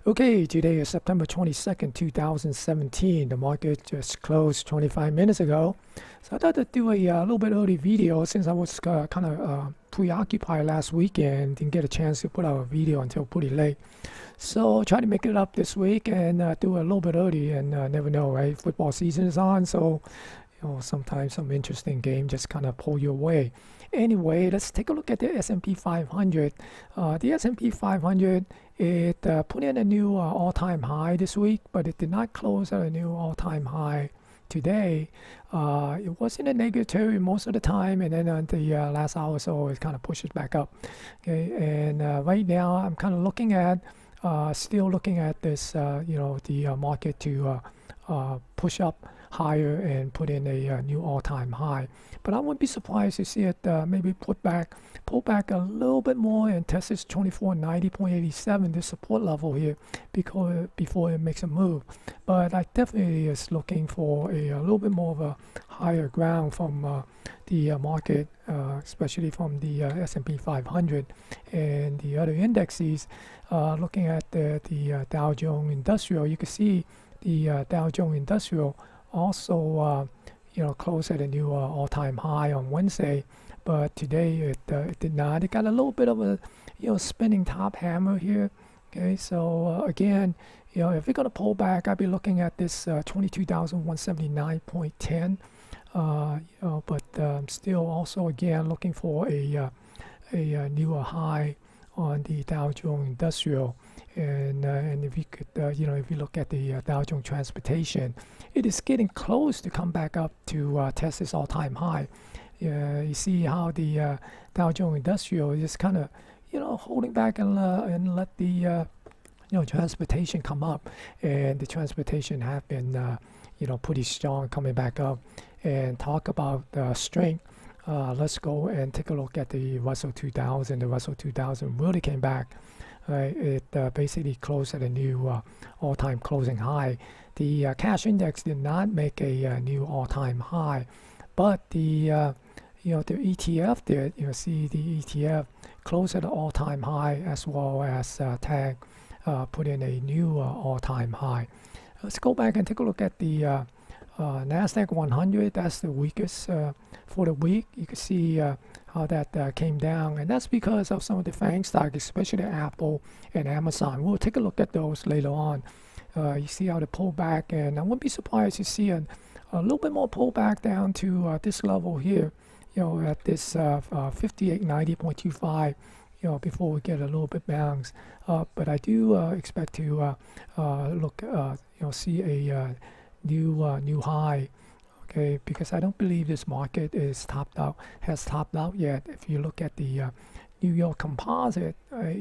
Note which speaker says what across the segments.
Speaker 1: Okay, today is September 22nd, 2017. The market just closed 25 minutes ago. So I thought to do a little bit early video since I was kind of preoccupied last weekend. Didn't get a chance to put out a video until pretty late. So try to make it up this week and do it a little bit early, and never know, right? Football season is on, so sometimes some interesting game just kind of pull you away. Anyway, let's take a look at the S&P 500. The S&P 500, it put in a new all-time high this week, but it did not close at a new all-time high today. It was in a negative territory most of the time, and then on the last hour or so, it kind of pushes back up. Okay, and right now I'm kind of looking at, still looking at this, the market to push up higher and put in a new all-time high. But I wouldn't be surprised to see it maybe pull back a little bit more and test this 2490.87, this support level here, before it makes a move. But I definitely is looking for a little bit more of a higher ground from the market, especially from the S&P 500 and the other indexes. Looking at the Dow Jones Industrial, you can see the Dow Jones Industrial also closed at a new all-time high on Wednesday, but today it did not. It got a little bit of a spinning top hammer here. Okay, so again, if we're going to pull back, I'd be looking at this 22,179.10. But still also again looking for a newer high on the Dow Jones Industrial. And if you could, if you look at the Dow Jones Transportation, it is getting close to come back up to test this all-time high. You see how the Dow Jones Industrial is kind of, holding back and let the transportation come up, and the transportation have been, pretty strong coming back up. And talk about strength. Let's go and take a look at the Russell 2000. The Russell 2000 really came back. It basically closed at a new all-time closing high. The cash index did not make a new all-time high, but the the ETF did. See the ETF closed at an all-time high, as well as TAG put in a new all-time high. Let's go back and take a look at the NASDAQ 100. That's the weakest for the week. You can see how that came down, and that's because of some of the FANG stocks, especially Apple and Amazon. We'll take a look at those later on. You see how they pull back, and I wouldn't be surprised to see a little bit more pullback down to this level here, at this 5890.25, before we get a little bit bounce. But I do expect to see a new high. Okay, because I don't believe this market has topped out yet. If you look at the New York Composite, see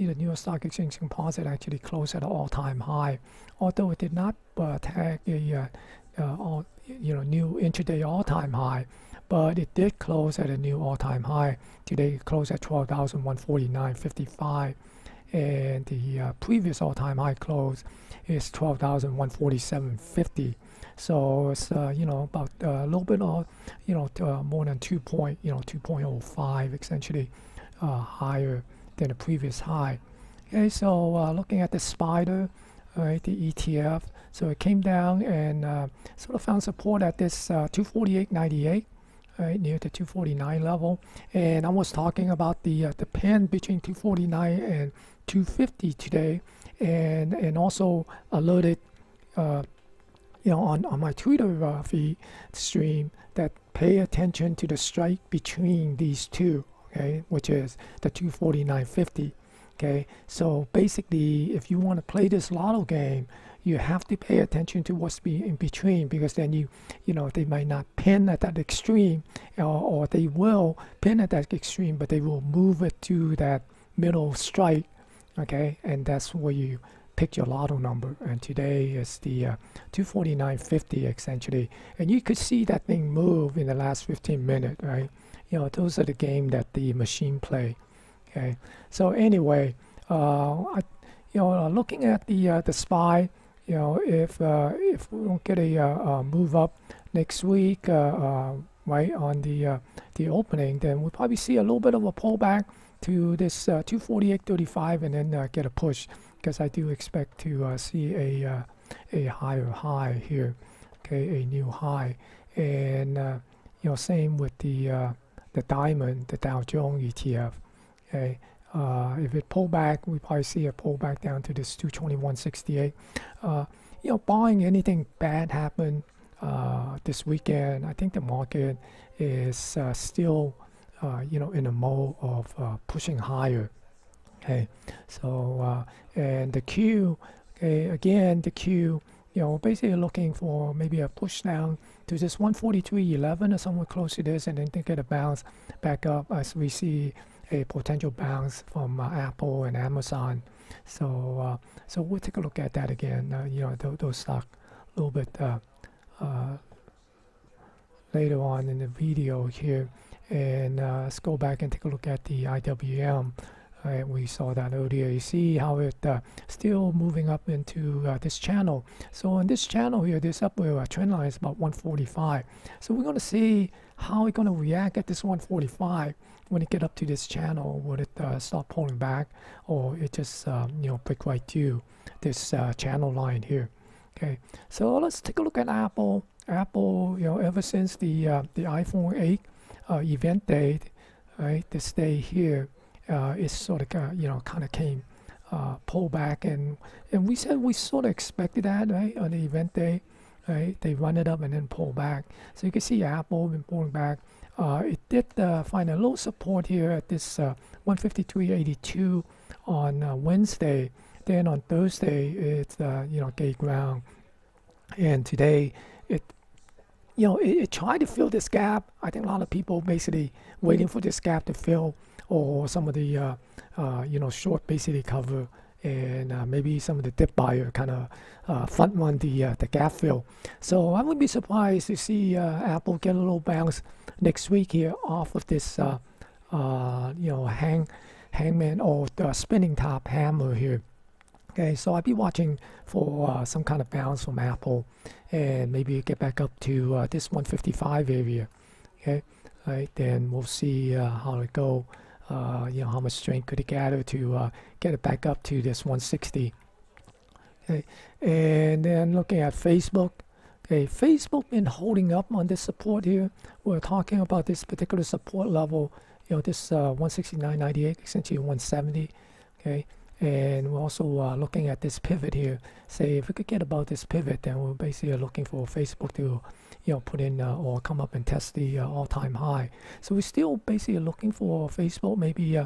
Speaker 1: the New York Stock Exchange Composite actually closed at an all-time high, although it did not tag a new intraday all-time high, but it did close at a new all-time high. Today it closed at 12,149.55, and the previous all-time high close is 12,147.50. So it's about a little bit of more than 2.05 essentially higher than the previous high. Okay, so looking at the spider, right, the ETF, so it came down and sort of found support at this 248.98. Right, near the 249 level, and I was talking about the pin between 249 and 250 today, and also alerted on my Twitter feed stream that pay attention to the strike between these two, okay, which is the 249.50. Okay, so basically, if you want to play this lotto game, you have to pay attention to what's in between, because then they might not pin at that extreme, or they will pin at that extreme, but they will move it to that middle strike. Okay, and that's where you pick your lotto number. And today is the 249.50 essentially, and you could see that thing move in the last 15 minutes, right? Those are the game that the machine play. Okay, so anyway, looking at the SPY, if we don't get a move up next week, right, on the opening, then we'll probably see a little bit of a pullback to this 248.35 and then get a push, because I do expect to see a higher high here, okay, a new high. And same with the diamond, the Dow Jones ETF, okay. If it pull back, we probably see a pullback down to this 221.68. Barring anything bad happen this weekend, I think the market is still in a mode of pushing higher. Okay, so and the Q, okay, again the Q, basically looking for maybe a push down to this 143.11 or somewhere close to this, and then get a bounce back up as we see a potential bounce from Apple and Amazon. So we'll take a look at that again. Those stock a little bit later on in the video here, and let's go back and take a look at the IWM. We saw that earlier. You see how it still moving up into this channel. So on this channel here, this upward trend line is about 145. So we're going to see how it's going to react at this 145 when it get up to this channel. Would it start pulling back, or it just break right through this channel line here? Okay. So let's take a look at Apple. Apple, ever since the iPhone 8 event date, right, this day here. It's sort of kind of came pull back, and we said we sort of expected that, right, on the event day, right? They run it up and then pull back. So you can see Apple been pulling back. It did find a low support here at this 153.82 on Wednesday. Then on Thursday it's gave ground, and today it tried to fill this gap. I think a lot of people basically waiting for this gap to fill, or some of the short basically cover, and maybe some of the dip buyer kind of front run the gap fill. So I wouldn't be surprised to see Apple get a little bounce next week here off of this hangman or the spinning top hammer here. Okay, so I'd be watching for some kind of bounce from Apple, and maybe get back up to this 155 area. Okay, right, then we'll see how it go. How much strength could it gather to get it back up to this 160. Okay, and then looking at Facebook. Okay, Facebook been holding up on this support here. We're talking about this particular support level. This 169.98, essentially 170. Okay. And we're also looking at this pivot here. Say if we could get above this pivot, then we're basically looking for Facebook to, put in or come up and test the all-time high. So we're still basically looking for Facebook maybe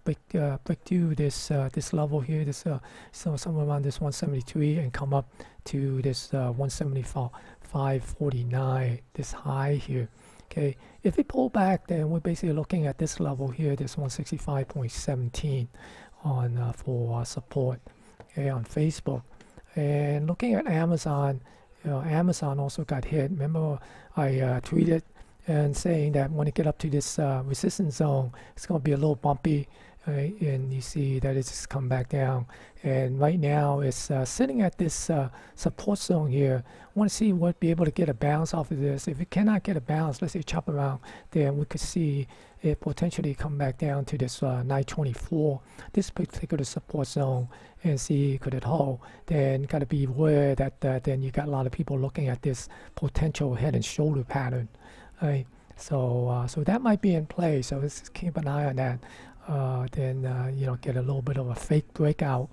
Speaker 1: break through this level here, this so somewhere around this 173, and come up to this 175.49, this high here. Okay, if it pull back, then we're basically looking at this level here, this 165.17. on for support, okay, on Facebook. And looking at Amazon, Amazon also got hit. Remember I tweeted and saying that when it get up to this resistance zone, it's going to be a little bumpy, right? And you see that it's just come back down, and right now it's sitting at this support zone here. I want to see what be able to get a bounce off of this. If it cannot get a bounce, let's say chop around, then we could see it potentially come back down to this 924, this particular support zone, and see could it hold. Then got to be aware that then you got a lot of people looking at this potential head and shoulder pattern, right? So that might be in play. So let's just keep an eye on that. Then get a little bit of a fake breakout,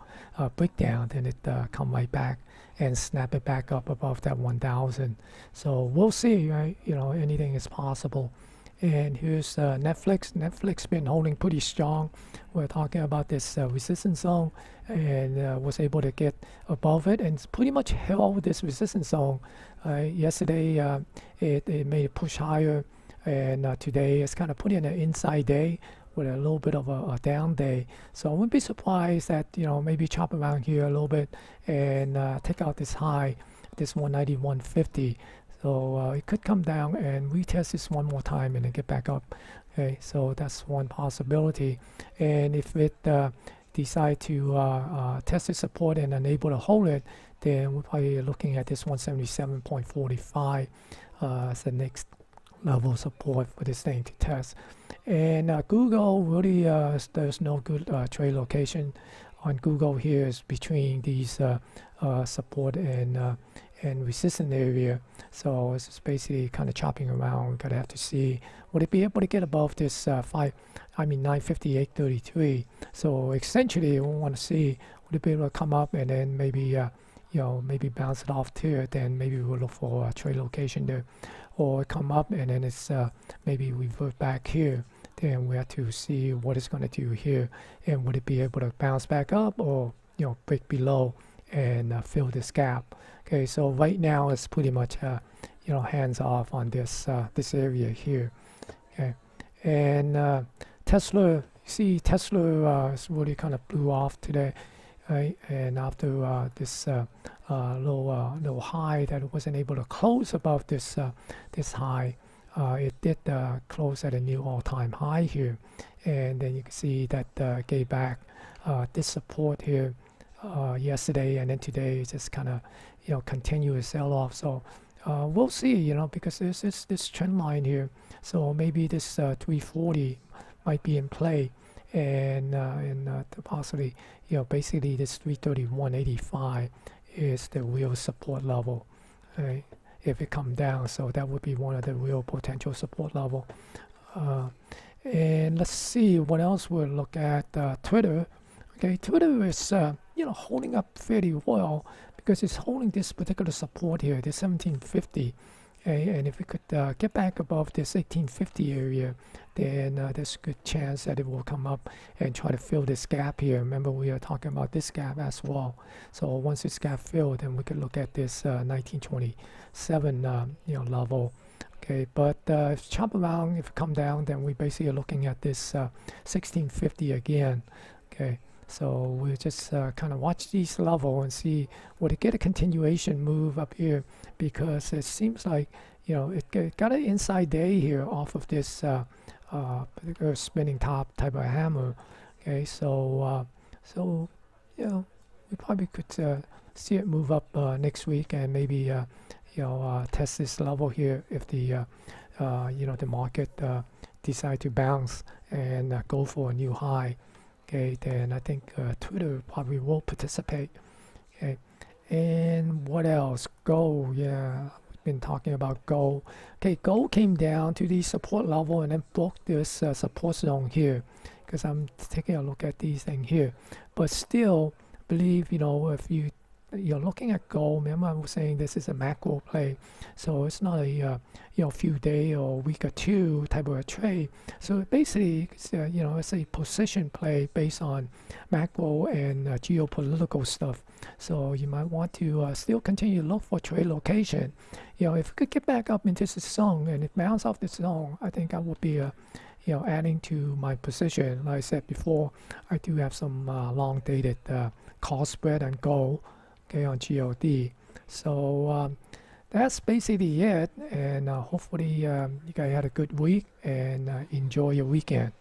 Speaker 1: breakdown, then it come right back and snap it back up above that 1,000. So we'll see, right? Anything is possible. And here's Netflix. Netflix been holding pretty strong. We're talking about this resistance zone, and was able to get above it, and it's pretty much held this resistance zone. Yesterday it made a push higher, and today it's kind of put in an inside day with a little bit of a down day. So I wouldn't be surprised that maybe chop around here a little bit and take out this high, this 191.50. So it could come down and retest this one more time and then get back up. Okay, so that's one possibility. And if it decide to test the support and unable to hold it, then we're probably looking at this 177.45 as the next level support for this thing to test. And Google really, there's no good trade location on Google here. Is between these support and resistance area. So it's just basically kind of chopping around. We're gonna have to see, would it be able to get above this 958.33. So essentially we want to see, would it be able to come up and then maybe maybe bounce it off here. Then maybe we'll look for a trade location there, or come up and then it's maybe revert back here. Then we have to see what it's going to do here, and would it be able to bounce back up, or break below and fill this gap. Okay, so right now it's pretty much hands off on this this area here. Okay, and Tesla, you see Tesla is really kind of blew off today, right? And after this low high that it wasn't able to close above this this high, it did close at a new all-time high here, and then you can see that gave back this support here yesterday, and then today it's just kind of continuous sell-off. So we'll see, because there's this trend line here, so maybe this 340 might be in play, and possibly basically this 331.85 is the real support level, right? If it come down, so that would be one of the real potential support level. And let's see what else we'll look at. Twitter. Okay, Twitter is holding up fairly well, because it's holding this particular support here, this 1750. Okay, and if we could get back above this 1850 area, then there's a good chance that it will come up and try to fill this gap here. Remember, we are talking about this gap as well. So once this gap filled, then we could look at this 1927 level. Okay, but if chop around, if it come down, then we basically are looking at this 1650 again. Okay, so we'll just kind of watch these level and see, would it get a continuation move up here, because it seems like it got an inside day here off of this particular spinning top type of hammer. Okay, so we probably could see it move up next week, and maybe test this level here if the the market decide to bounce and go for a new high. Okay, then I think Twitter probably will participate. Okay, and what else? Gold, yeah, we've been talking about gold. Okay, gold came down to the support level and then broke this support zone here, because I'm taking a look at these things here. But still, believe if you're looking at gold, remember I was saying this is a macro play, so it's not a few day or week or two type of a trade. So basically it's a position play based on macro and geopolitical stuff. So you might want to still continue to look for trade location. If we could get back up into the zone and it bounce off the zone, I think I would be adding to my position. Like I said before, I do have some long dated call spread and gold, okay, on GOD. So that's basically it, and hopefully you guys had a good week and enjoy your weekend.